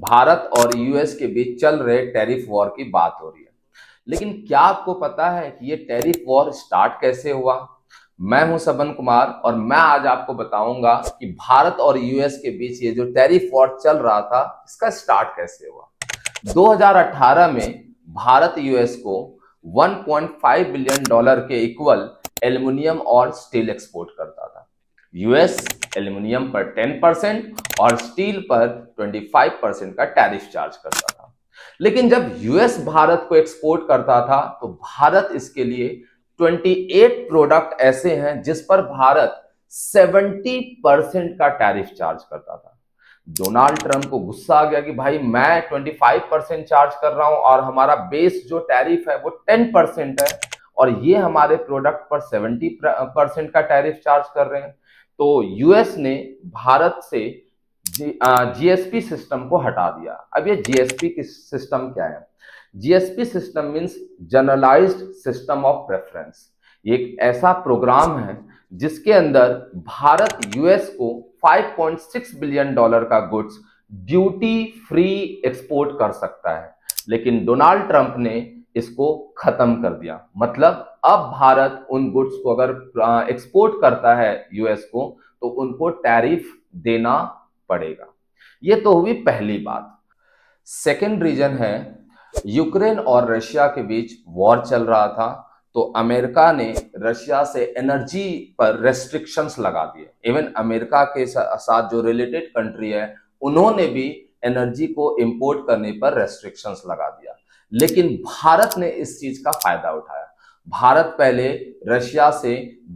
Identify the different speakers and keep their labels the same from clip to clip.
Speaker 1: भारत और यूएस के बीच चल रहे टैरिफ वॉर की बात हो रही है। लेकिन क्या आपको पता है कि ये टैरिफ वॉर स्टार्ट कैसे हुआ? मैं हूं सबन कुमार और मैं आज आपको बताऊंगा कि भारत और यूएस के बीच ये जो टैरिफ वॉर चल रहा था इसका स्टार्ट कैसे हुआ। 2018 में भारत यूएस को 1.5 बिलियन डॉलर के इक्वल एल्युमिनियम और स्टील एक्सपोर्ट करता था। यूएस एल्युमिनियम पर 10% और स्टील पर 25% का टैरिफ चार्ज करता था। लेकिन जब यूएस भारत को एक्सपोर्ट करता था तो भारत इसके लिए 28 प्रोडक्ट ऐसे हैं जिस पर भारत 70% का टैरिफ चार्ज करता था। डोनाल्ड ट्रंप को गुस्सा आ गया कि भाई मैं 25% चार्ज कर रहा हूं और हमारा बेस जो टैरिफ है वो 10% है और ये हमारे प्रोडक्ट पर 70% का टैरिफ चार्ज कर रहे हैं। तो यूएस ने भारत से जीएसपी सिस्टम को हटा दिया। अब ये जीएसपी की सिस्टम क्या है? GSP system means generalized system of preference. ये एक ऐसा प्रोग्राम है जिसके अंदर भारत यूएस को 5.6 बिलियन डॉलर का गुड्स ड्यूटी फ्री एक्सपोर्ट कर सकता है। लेकिन डोनाल्ड ट्रंप ने इसको खत्म कर दिया। मतलब अब भारत उन गुड्स को अगर एक्सपोर्ट करता है यूएस को तो उनको टैरिफ देना पड़ेगा। ये तो हुई पहली बात। सेकेंड रीजन है, यूक्रेन और रशिया के बीच वॉर चल रहा था तो अमेरिका ने रशिया से एनर्जी पर रेस्ट्रिक्शंस लगा दिए। इवन अमेरिका के साथ जो रिलेटेड कंट्री है उन्होंने भी एनर्जी को इंपोर्ट करने पर रेस्ट्रिक्शंस लगा दिया। लेकिन भारत ने इस चीज का फायदा उठाया। भारत पहले रशिया से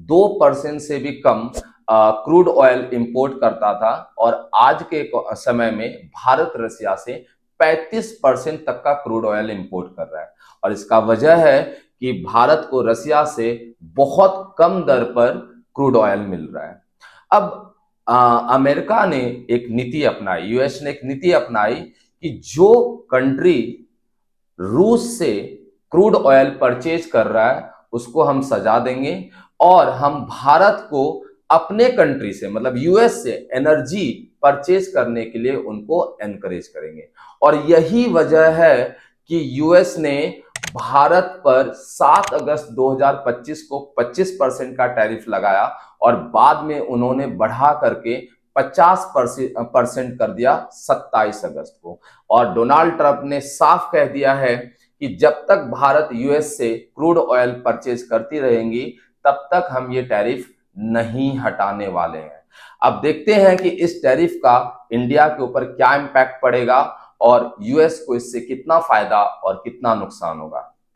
Speaker 1: 2% से भी कम क्रूड ऑयल इंपोर्ट करता था और आज के समय में भारत रशिया से 35% तक का क्रूड ऑयल इंपोर्ट कर रहा है। और इसका वजह है कि भारत को रशिया से बहुत कम दर पर क्रूड ऑयल मिल रहा है। अब अमेरिका ने एक नीति अपनाई, यूएस ने एक नीति अपनाई कि जो कंट्री रूस से क्रूड ऑयल परचेज कर रहा है उसको हम सजा देंगे और हम भारत को अपने कंट्री से मतलब यूएस से एनर्जी परचेज करने के लिए उनको एनकरेज करेंगे। और यही वजह है कि यूएस ने भारत पर 7 अगस्त 2025 को 25% का टैरिफ लगाया और बाद में उन्होंने बढ़ा करके 50% कर दिया 27 अगस्त को। और डोनाल्ड ट्रंप ने साफ कह दिया है कि जब तक भारत यूएस से क्रूड ऑयल परचेज करती रहेंगी तब तक हम ये टैरिफ नहीं हटाने वाले हैं। अब देखते हैं कि इस टैरिफ का इंडिया के ऊपर क्या इंपैक्ट पड़ेगा और यूएस को इससे कितना फायदा और कितना नुकसान होगा।